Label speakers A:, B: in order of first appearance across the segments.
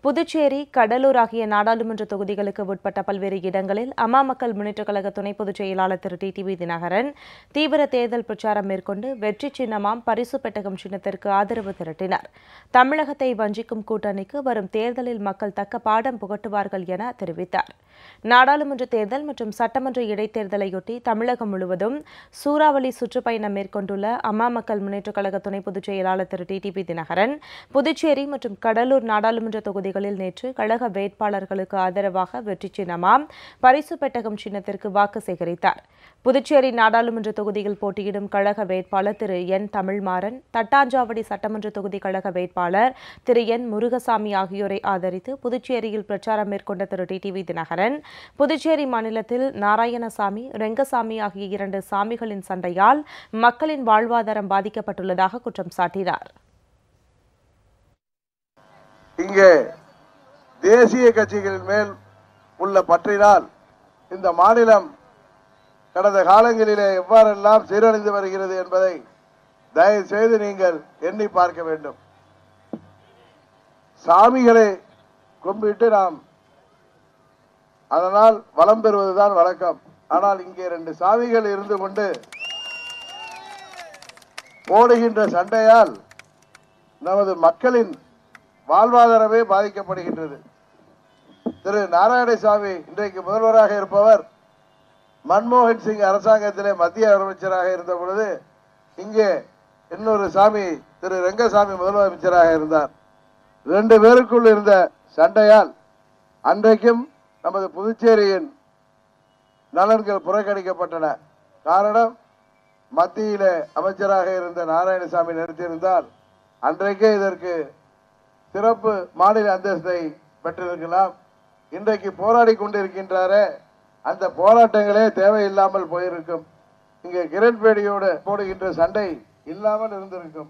A: புதுச்சேரி, கடலூர் ஆகிய நாடாளுமன்ற தொகுதிகளுக்கு உட்பட்ட பல்வேறு இடங்களில் அம்மா மக்கள் முன்னேற்றக் கழக துணை பொதுச் செயலாளர் திரு டிடிவி தினகரன் தீவிர தேர்தல் பிரச்சாரம் மேற்கொண்டு வெற்றி சின்னமாம் பரிசு பெட்டகம் சின்னத்திற்கு ஆதரவு திரட்டினார். தமிழகத்தை வஞ்சிக்கும் கூட்டணிக்கு வரும் தேர்தலில் மக்கள் தக்க பாடம் புகட்டுவார்கள் என தெரிவித்தார். நாடாளுமன்ற தேர்தல் மற்றும் சட்டமன்ற இடைத்தேர்தலையொட்டி தமிழகம் முழுவதும் சூறாவளி சுற்றுப்பயணம் மேற்கொண்டுள்ள அம்மா மக்கள் முன்னேற்றக் கழக துணை பொதுச் செயலாளர் திரு டிடிவி தினகரன் புதுச்சேரி மற்றும் கடலூர் நாடாளுமன்ற தொகுதிகளில் நேற்று கழக வேட்பாளர்களுக்கு ஆதரவாக வெற்றி சின்னமாம் பரிசு பெட்டகம் சின்னத்திற்கு வாக்கு சேகரித்தார். புதுச்சேரி நாடாளுமன்ற தொகுதியில் போட்டியிடும் கழக வேட்பாளர் திரு என் தமிழ்மாறன், தட்டாஞ்சாவடி சட்டமன்ற தொகுதி கழக வேட்பாளர் திரு என் முருகசாமி ஆகியோரை ஆதரித்து புதுச்சேரியில் பிரச்சாரம் மேற்கொண்ட திரு டிடிவி தினகரன் புதுச்சேரி மாநிலத்தில் நாராயணசாமி, ரெங்கசாமி ஆகிய 2 சாமிகளின் சண்டையால் மக்களின் வாழ்வாதாரம் பாதிக்கப்பட்டுள்ளதாக குற்றம் சாட்டினார்.
B: இங்கே தேசிய கட்சிகளின் மேல் உள்ள பற்றினால் இந்த மாநிலம் கடந்த காலங்களிலே எவ்வாறெல்லாம் சீரழிந்து வருகிறது என்பதை தயவு செய்து நீங்கள் எண்ணி பார்க்க வேண்டும். சாமிகளை கும்பிட்டு நாம் அதனால் வளம் பெறுவதுதான் வழக்கம். ஆனால் இங்கே 2 சாமிகள் இருந்து கொண்டு போடுகின்ற சண்டையால் நமது மக்களின் வாழ்வாதாரமே பாதிக்கப்படுகின்றது. திரு நாராயணசாமி இன்றைக்கு முதல்வராக இருப்பவர் மன்மோகன் சிங் அரசாங்கத்திலே மத்திய அமைச்சராக இருந்த பொழுது இங்கே இன்னொரு சாமி திரு ரெங்கசாமி முதலமைச்சராக இருந்தார். 2 பேருக்குள் இருந்த சண்டையால் அன்றைக்கும் நமது புதுச்சேரியின் நலன்கள் புறக்கணிக்கப்பட்டன. காரணம், மத்தியிலே அமைச்சராக இருந்த நாராயணசாமி நிறுத்தியிருந்தால் அன்றைக்கே இதற்கு சிறப்பு மாநில அந்தஸ்தை பெற்றிருக்கலாம். இன்றைக்கு போராடி கொண்டிருக்கின்றாரே, அந்த போராட்டங்களே தேவையில்லாமல் போயிருக்கும். இங்கே கிரண்பேடியோடு போடுகின்ற சண்டை இல்லாமல் இருந்திருக்கும்.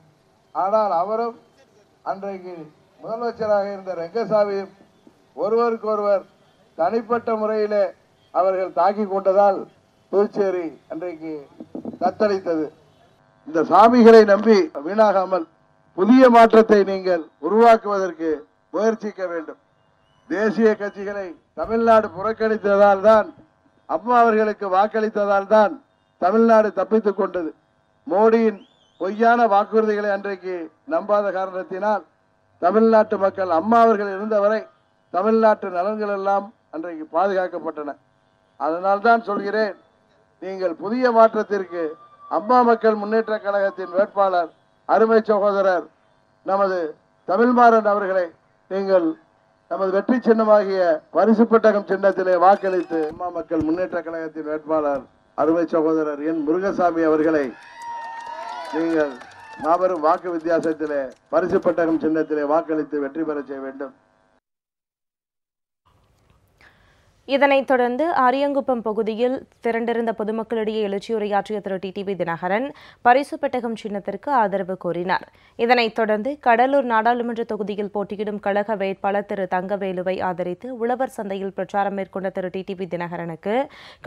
B: ஆனால் அவரும் அன்றைக்கு முதலமைச்சராக இருந்த ரெங்கசாமியும் ஒருவருக்கொருவர் தனிப்பட்ட முறையிலே அவர்கள் தாக்கி கொண்டதால் புதுச்சேரி அன்றைக்கு தத்தளித்தது. இந்த சாமிகளை நம்பி வீணாகாமல் புதிய மாற்றத்தை நீங்கள் உருவாக்குவதற்கு முயற்சிக்க வேண்டும். தேசிய கட்சிகளை தமிழ்நாடு புறக்கணித்ததால் தான், அம்மா அவர்களுக்கு வாக்களித்ததால் தான் தமிழ்நாடு தப்பித்துக் கொண்டது. மோடியின் பொய்யான வாக்குறுதிகளை அன்றைக்கு நம்பாத காரணத்தினால் தமிழ்நாட்டு மக்கள் அம்மா அவர்கள் இருந்தவரை தமிழ்நாட்டு நலன்கள் எல்லாம் அன்றைக்கு பாதுகாக்கப்பட்டன. அதனால் தான் சொல்கிறேன், நீங்கள் புதிய மாற்றத்திற்கு அம்மா மக்கள் முன்னேற்ற கழகத்தின் வேட்பாளர் அருமை சகோதரர் நமது தமிழ்மாறன் அவர்களை நீங்கள் நமது வெற்றி சின்னமாகிய பரிசு பெட்டகம் சின்னத்திலே வாக்களித்து அம்மா மக்கள் முன்னேற்ற கழகத்தின் வேட்பாளர் அருமை சகோதரர் என் முருகசாமி அவர்களை நீங்கள் மாபெரும் வாக்கு வித்தியாசத்திலே பரிசு பெட்டகம் சின்னத்திலே வாக்களித்து வெற்றி பெற செய்ய வேண்டும்.
A: இதனைத் தொடர்ந்து அரியங்குப்பம் பகுதியில் திரண்டிருந்த பொதுமக்களிடையே எழுச்சியுரையாற்றிய திரு டிடிவி தினகரன் பரிசு பெட்டகம் சின்னத்திற்கு ஆதரவு கோரினார். இதனைத் தொடர்ந்து கடலூர் நாடாளுமன்ற தொகுதியில் போட்டியிடும் கழக வேட்பாளர் திரு தங்கவேலுவை ஆதரித்து உழவர் சந்தையில் பிரச்சாரம் மேற்கொண்ட திரு டிடிவி தினகரனுக்கு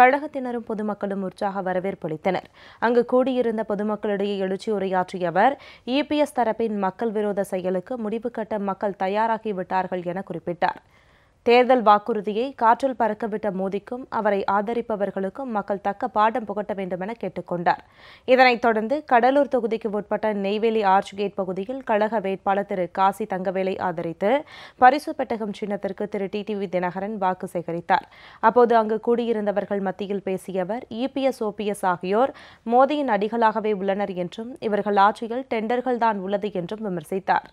A: கழகத்தினரும் பொதுமக்களும் உற்சாக வரவேற்பு அளித்தனர். அங்கு கூடியிருந்த பொதுமக்களிடையே எழுச்சியுரையாற்றிய அவர் இபிஎஸ் தரப்பின் மக்கள் விரோத செயலுக்கு முடிவு கட்ட மக்கள் தயாராகிவிட்டார்கள் என குறிப்பிட்டார். தேர்தல் வாக்குறுதியை காற்றில் பறக்கவிட்ட மோடிக்கும் அவரை ஆதரிப்பவர்களுக்கும் மக்கள் தக்க பாடம் புகட்ட வேண்டும் என கேட்டுக் கொண்டார். இதனைத் தொடர்ந்து கடலூர் தொகுதிக்கு உட்பட்ட நெய்வேலி ஆர்ச் கேட் பகுதியில் கழக வேட்பாளர் திரு காசி தங்கவேலை ஆதரித்து பரிசு பெட்டகம் சின்னத்திற்கு திரு டிடிவி தினகரன் வாக்கு சேகரித்தார். அப்போது அங்கு கூடியிருந்தவர்கள் மத்தியில் பேசிய அவர் இபிஎஸ், ஓபிஎஸ் ஆகியோர் மோடியின் அடிகளாகவே உள்ளனர் என்றும் இவர்கள் ஆட்சியில் டெண்டர்கள் தான் உள்ளது என்றும் விமர்சித்தார்.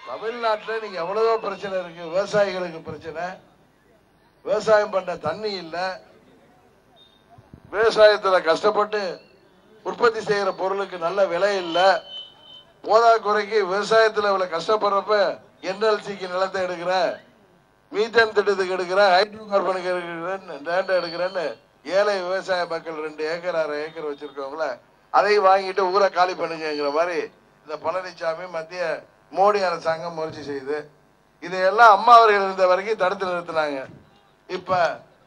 B: தமிழ்நாட்டில் நீங்க எவ்வளவோ பிரச்சனை இருக்கு. விவசாயிகளுக்கு பிரச்சனை, விவசாயம் பண்ண தண்ணி இல்லை, விவசாயத்துல கஷ்டப்பட்டு உற்பத்தி செய்யற பொருளுக்கு நல்ல விலை இல்லை, போதாக்குறைக்கு விவசாயத்துல இவ்வளவு கஷ்டப்படுறப்ப என்எல்சிக்கு நிலத்தை எடுக்கிற, மீத்தேன் திட்டத்துக்கு எடுக்கிற, ஹைட்ரோ கார்பனுக்கு எடுக்கிறேன்னு ஏழை விவசாய மக்கள் 2 ஏக்கர் 6 ஏக்கர் வச்சிருக்கவங்கள அதை வாங்கிட்டு ஊரை காலி பண்ணுங்கிற மாதிரி இந்த பழனிசாமி மத்திய மோடி அரசாங்கம் முயற்சி செய்து இதையெல்லாம் அம்மா அவர்கள் இருந்த வரைக்கும் தடுத்து நிறுத்தினாங்க. இப்ப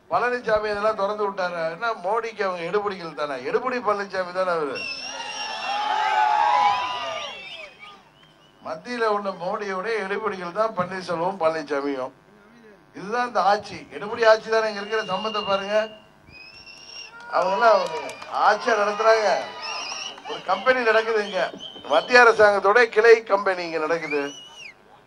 B: பழனிசாமி இதெல்லாம் திறந்து விட்டாரு. என்ன மோடிக்கு அவங்க எடுபடிகள் தானே, எடுபடி பழனிசாமி தானே அவரு. மத்தியில உள்ள மோடியோட எடுபடிகள் தான் பன்னீர்செல்வம் பழனிசாமியும். இதுதான் இந்த ஆட்சி. எடுபடி ஆட்சி தானே இங்க இருக்கிற சம்பந்தத்தை பாருங்க. அவங்கெல்லாம் ஆட்சியா நடத்துறாங்க. ஒரு கம்பெனி நடக்குது இங்க, மத்திய அரசாங்கத்தோட கிளை கம்பெனி இங்க நடக்குது.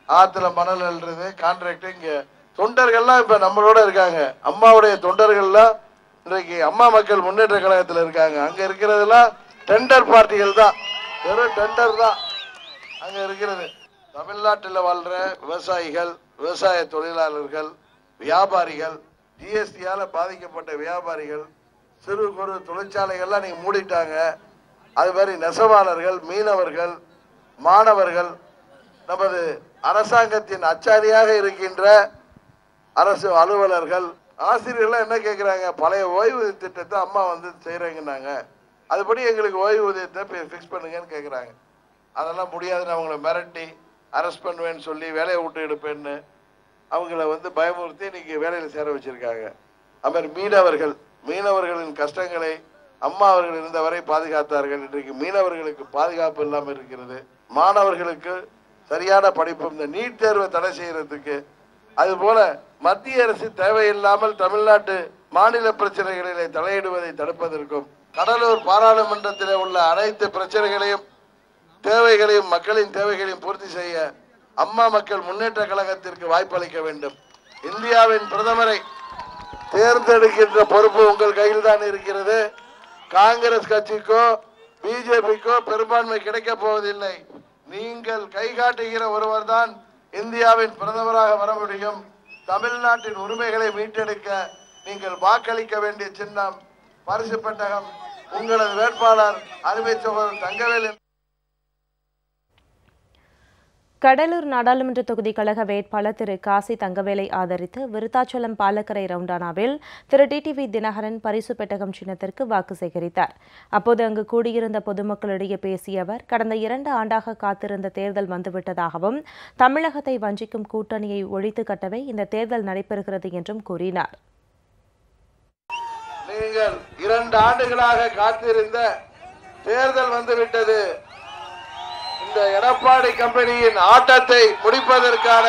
B: ஆத்துல மணல் அள்ளுறது கான்ட்ராக்ட். இங்க தொண்டர்கள்லாம் இப்ப நம்மளோட இருக்காங்க. அம்மாவுடைய தொண்டர்கள்லாம் இன்றைக்கு அம்மா மக்கள் முன்னேற்ற கழகத்தில் இருக்காங்க. அங்க இருக்கிறதெல்லாம் டெண்டர் பார்ட்டிகள் தான், வெறும் டெண்டர் தான் அங்க இருக்கிறது. தமிழ்நாட்டில் வாழ்ற விவசாயிகள், விவசாய தொழிலாளர்கள், வியாபாரிகள், ஜிஎஸ்டியால பாதிக்கப்பட்ட வியாபாரிகள், சிறு குறு தொழிற்சாலைகள்லாம் நீங்க மூடிட்டாங்க. அது மாதிரி நெசவாளர்கள், மீனவர்கள், மாணவர்கள், நமது அரசாங்கத்தின் அச்சாரியாக இருக்கின்ற அரசு அலுவலர்கள், ஆசிரியர்கள் என்ன கேட்கிறாங்க? பழைய ஓய்வூதிய திட்டத்தை அம்மா வந்து செய்யறாங்கன்னாங்க, அதுபடி எங்களுக்கு ஓய்வூதியத்தை ஃபிக்ஸ் பண்ணுங்கன்னு கேட்குறாங்க. அதெல்லாம் முடியாதுன்னு அவங்கள மிரட்டி அரெஸ்ட் பண்ணுவேன்னு சொல்லி வேலையை விட்டு எடுப்பேன்னு அவங்கள வந்து பயமுறுத்தி இன்னைக்கு வேலையில் சேர வச்சிருக்காங்க. அது மாதிரி மீனவர்களின் கஷ்டங்களை அம்மா அவர்கள் இருந்தவரை பாதுகாத்தார்கள். இன்றைக்கு மீனவர்களுக்கு பாதுகாப்பு இல்லாமல் இருக்கிறது. மாணவர்களுக்கு சரியான படிப்பு, இந்த நீட் தேர்வை தடை செய்யறதுக்கு, அதுபோல மத்திய அரசு தேவையில்லாமல் தமிழ்நாட்டு மாநில பிரச்சனைகளிலே தலையிடுவதை தடுப்பதற்கும், கடலூர் பாராளுமன்றத்தில் உள்ள அனைத்து பிரச்சனைகளையும் தேவைகளையும் மக்களின் தேவைகளையும் பூர்த்தி செய்ய அம்மா மக்கள் முன்னேற்ற கழகத்திற்கு வாய்ப்பளிக்க வேண்டும். இந்தியாவின் பிரதமரை தேர்ந்தெடுக்கின்ற பொறுப்பு உங்கள் கையில் தான் இருக்கிறது. காங்கிரஸ் கட்சிக்கோ பிஜேபிக்கோ பெரும்பான்மை கிடைக்க போவதில்லை. நீங்கள் கை காட்டுகிற ஒருவர் தான் இந்தியாவின் பிரதமராக வர முடியும். தமிழ்நாட்டின் உரிமைகளை மீட்டெடுக்க நீங்கள் வாக்களிக்க வேண்டிய சின்னம் பரிசு பெட்டகம். உங்களது வேட்பாளர் அருமை சகோதரர் தங்கவேல்.
A: கடலூர் நாடாளுமன்ற தொகுதி கழக வேட்பாளர் திரு காசி தங்கவேலை ஆதரித்து விருத்தாச்சலம் பாலக்கரை ரவுண்டானாவில் திரு டிடிவி தினகரன் பரிசு பெட்டகம் சின்னத்திற்கு வாக்கு சேகரித்தார். அப்போது அங்கு கூடியிருந்த பொதுமக்களிடையே பேசிய அவர், கடந்த 2 ஆண்டாக காத்திருந்த தேர்தல் வந்துவிட்டதாகவும், தமிழகத்தை வஞ்சிக்கும் கூட்டணியை ஒழித்து கட்டவே இந்த தேர்தல் நடைபெறுகிறது என்றும் கூறினார்.
B: நீங்கள் 2 ஆண்டுகளாக காத்திருந்த தேர்தல் வந்துவிட்டது. இந்த எடப்பாடி கம்பெனியின் ஆட்டத்தை முடிப்பதற்கான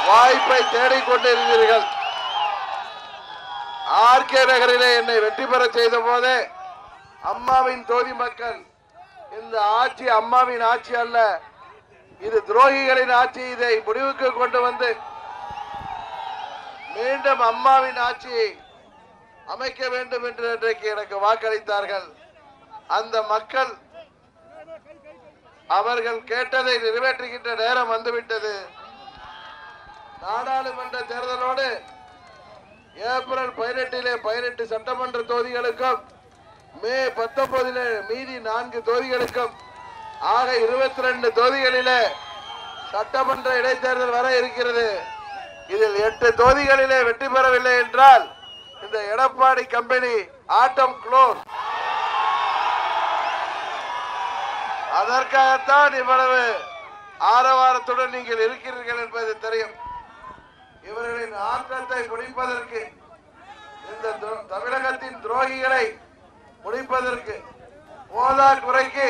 B: வாய்ப்பை தேடிக்கொண்டிருந்தீர்கள். ஆர்கே நகரிலே என்னை வெற்றி பெற செய்த போதே அம்மாவின் தொகுதி மக்கள், இந்த ஆட்சி அம்மாவின் ஆட்சி அல்ல, இது துரோகிகளின் ஆட்சி, இதை முடிவுக்கு கொண்டு வந்து மீண்டும் அம்மாவின் ஆட்சியை அமைக்க வேண்டும் என்று இன்றைக்கு எனக்கு வாக்களித்தார்கள். அந்த மக்கள் அவர்கள் கேட்டதை நிறைவேற்றுகின்ற நேரம் வந்துவிட்டது. நாடாளுமன்ற தேர்தலோடு ஏப்ரல் 18 18 சட்டமன்ற தொகுதிகளுக்கும் மே 19 மீதி 4 தொகுதிகளுக்கும் ஆக 22 தொகுதிகளிலே சட்டமன்ற இடைத்தேர்தல் வர இருக்கிறது. இதில் 8 தொகுதிகளிலே வெற்றி பெறவில்லை என்றால் இந்த எடப்பாடி கம்பெனி ஆட்டம் க்ளோஸ். அதற்காகத்தான் இவ்வளவு ஆரவாரத்துடன் நீங்கள் இருக்கிறீர்கள் என்பது தெரியும். இவர்களின் ஆட்டத்தை முடிப்பதற்கு, இந்த தமிழகத்தின் துரோகிகளை முடிப்பதற்கு, போதா குறைக்கு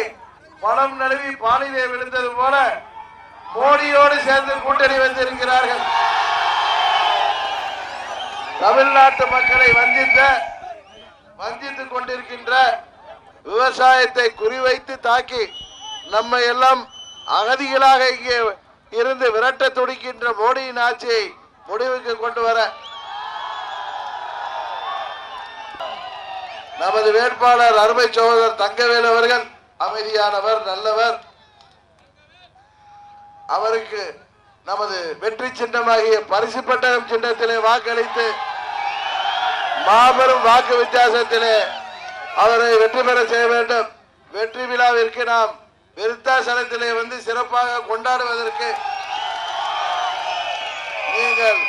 B: பணம் நழுவி பாலிலே விழுந்தது போல மோடியோடு சேர்ந்து கூட்டணி வைத்திருக்கிறார்கள். தமிழ்நாட்டு மக்களை வஞ்சித்துக் கொண்டிருக்கின்ற, விவசாயத்தை குறிவைத்து தாக்கி நம்மை எல்லாம் அகதிகளாக இங்கே இருந்து விரட்ட துடிக்கின்ற மோடியின் ஆட்சியை முடிவுக்கு கொண்டு வர நமது வேட்பாளர் அருமை சகோதரர் தங்கவேல் அவர்கள் அமைதியானவர், நல்லவர். அவருக்கு நமது வெற்றி சின்னமாகிய பரிசு பெட்டகம் சின்னத்திலே வாக்களித்து மாபெரும் வாக்கு வித்தியாசத்திலே அவரை வெற்றி பெற செய்ய வேண்டும். வெற்றி விழாவிற்கு நாம் விருத்தாசலத்திலே வந்து சிறப்பாக கொண்டாடுவதற்கு நீங்கள்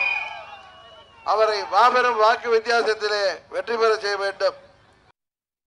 B: அவரை மாபெரும் வாக்கு வித்தியாசத்திலே வெற்றி பெற செய்ய வேண்டும்.